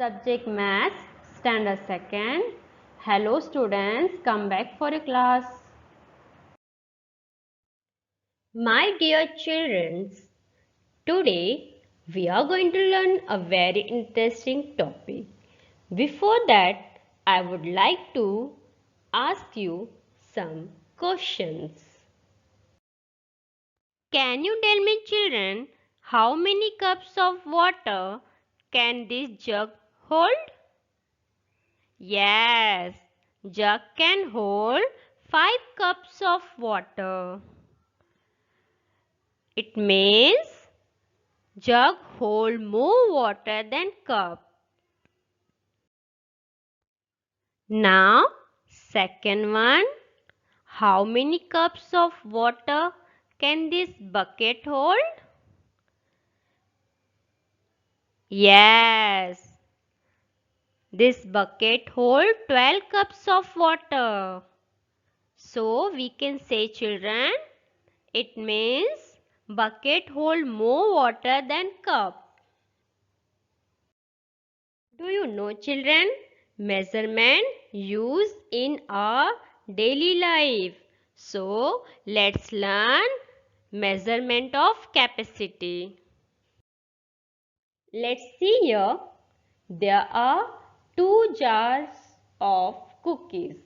Subject Maths, Standard 2nd. Hello students, come back for a class. My dear children, today we are going to learn a very interesting topic. Before that, I would like to ask you some questions. Can you tell me children, how many cups of water can this jug hold? Yes, jug can hold 5 cups of water. It means jug hold more water than cup. Now, second one, how many cups of water can this bucket hold? Yes, this bucket hold 12 cups of water. So, we can say children, it means bucket hold more water than cup. Do you know children? Measurement used in our daily life. So let's learn measurement of capacity. Let's see here. There are two jars of cookies.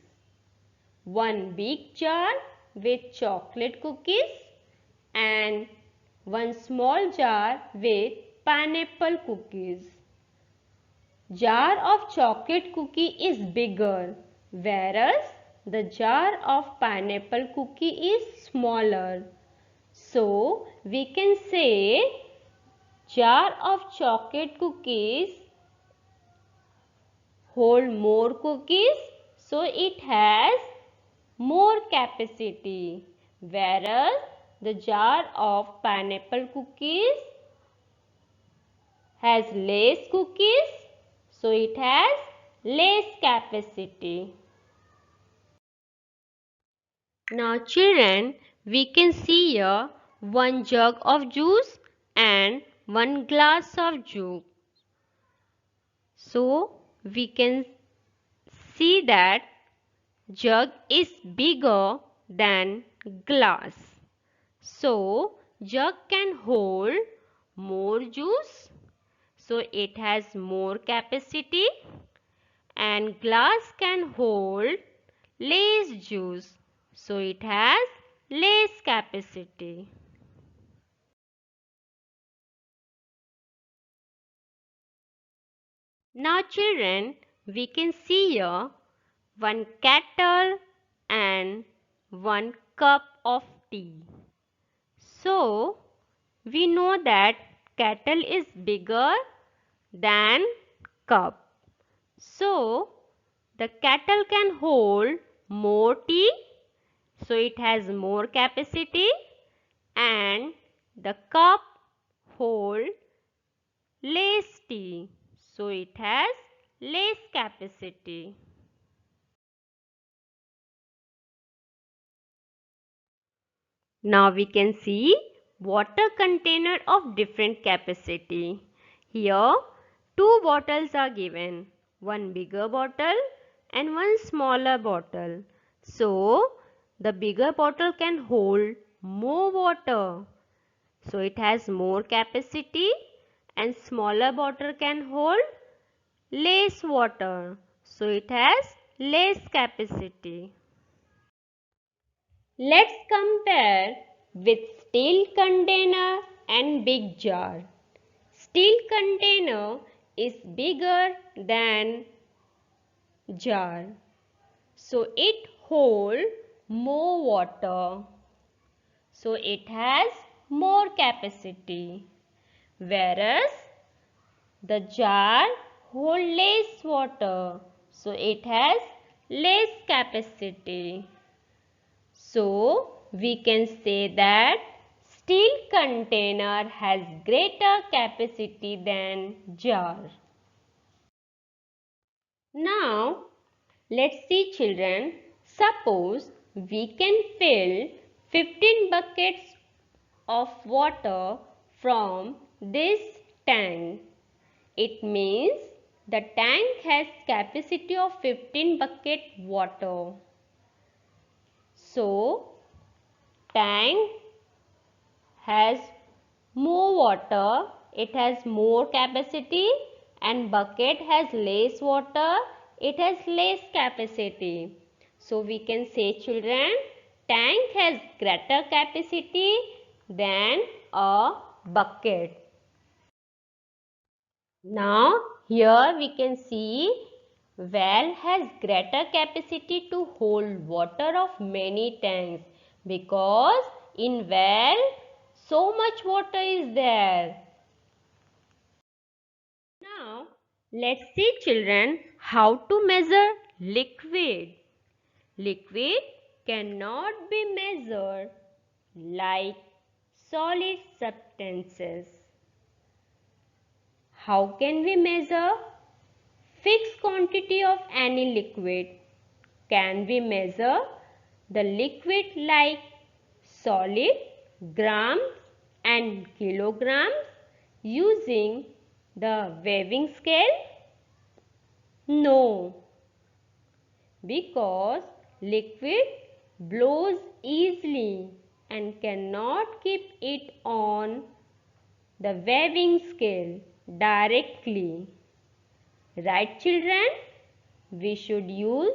One big jar with chocolate cookies and one small jar with pineapple cookies. Jar of chocolate cookie is bigger, whereas the jar of pineapple cookie is smaller. So, we can say jar of chocolate cookies hold more cookies, so it has more capacity, whereas the jar of pineapple cookies has less cookies, so it has less capacity. Now children, we can see here one jug of juice and one glass of juice. So we can see that jug is bigger than glass. So jug can hold more juice, so it has more capacity, and glass can hold less juice, so it has less capacity. Now children, we can see here one kettle and one cup of tea. So we know that kettle is bigger than cup. So the kettle can hold more tea, so it has more capacity, and the cup hold less tea, so it has less capacity. Now we can see water container of different capacity. Here two bottles are given, one bigger bottle and one smaller bottle. So the bigger bottle can hold more water, so it has more capacity, and smaller bottle can hold less water, so it has less capacity. Let's compare with steel container and big jar. Steel container is bigger than jar, so it holds more water, so it has more capacity, whereas the jar holds less water, so it has less capacity. So we can say that steel container has greater capacity than jar. Now let's see children. Suppose we can fill 15 buckets of water from this tank. It means The tank has capacity of 15 bucket water. So, tank has more water, it has more capacity, and bucket has less water, it has less capacity. So we can say, children, tank has greater capacity than a bucket. Now here we can see well has greater capacity to hold water of many tanks, because in well so much water is there. Now let's see, children, how to measure liquid. Liquid cannot be measured like solid substances. How can we measure fixed quantity of any liquid? Can we measure the liquid like solid, grams and kilograms using the weighing scale? No, because liquid blows easily and cannot keep it on the weighing scale directly. Right, children? We should use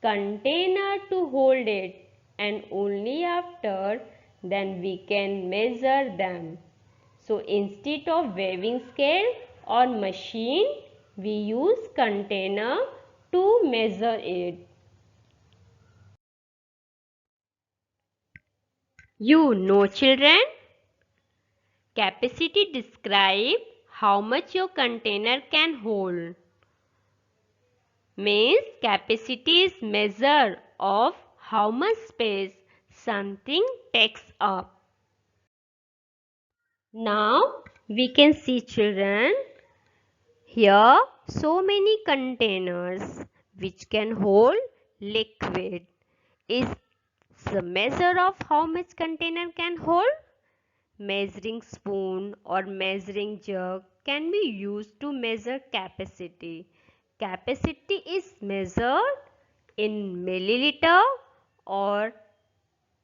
container to hold it, and only after then we can measure them. So instead of weighing scale or machine, we use container to measure it. You know, children, capacity describe how much your container can hold. Means capacity is measure of how much space something takes up. Now we can see, children, here so many containers which can hold liquid. Is the measure of how much container can hold? Measuring spoon or measuring jug can be used to measure capacity. Capacity is measured in milliliter or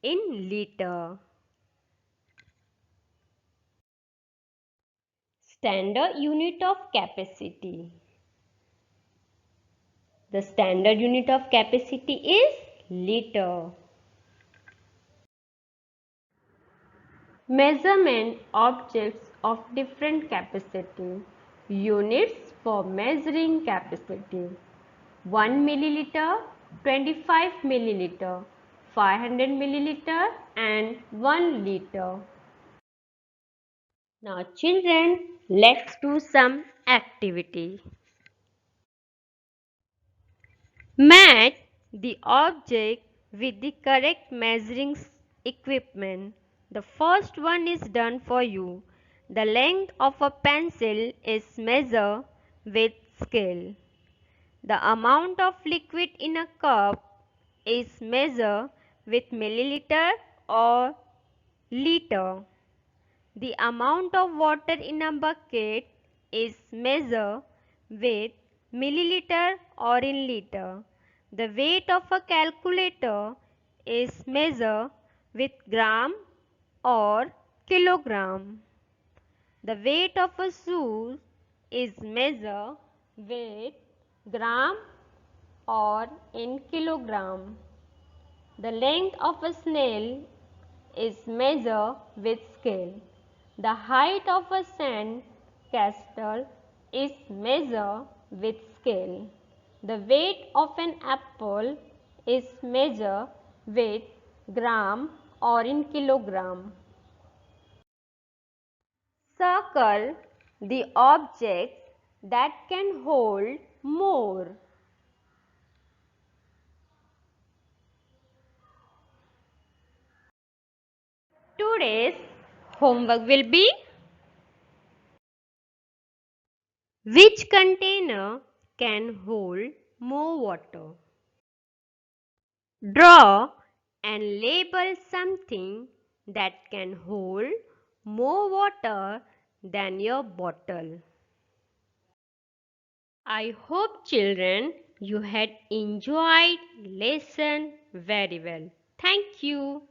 in liter. Standard unit of capacity. The standard unit of capacity is liter. Measurement objects of different capacity. Units for measuring capacity. 1 milliliter, 25 milliliter, 500 milliliter and 1 liter. Now children, let's do some activity. Match the object with the correct measuring equipment. The first one is done for you. The length of a pencil is measured with scale. The amount of liquid in a cup is measured with milliliter or liter. The amount of water in a bucket is measured with milliliter or in liter. The weight of a calculator is measured with gram or kilogram. The weight of a shoe is measured with gram or in kilogram. The length of a snail is measured with scale. The height of a sand castle is measured with scale. The weight of an apple is measured with gram or in kilogram. Circle the objects that can hold more. Today's homework will be: which container can hold more water? Draw and label something that can hold more water than your bottle. I hope children you had enjoyed lesson very well. Thank you.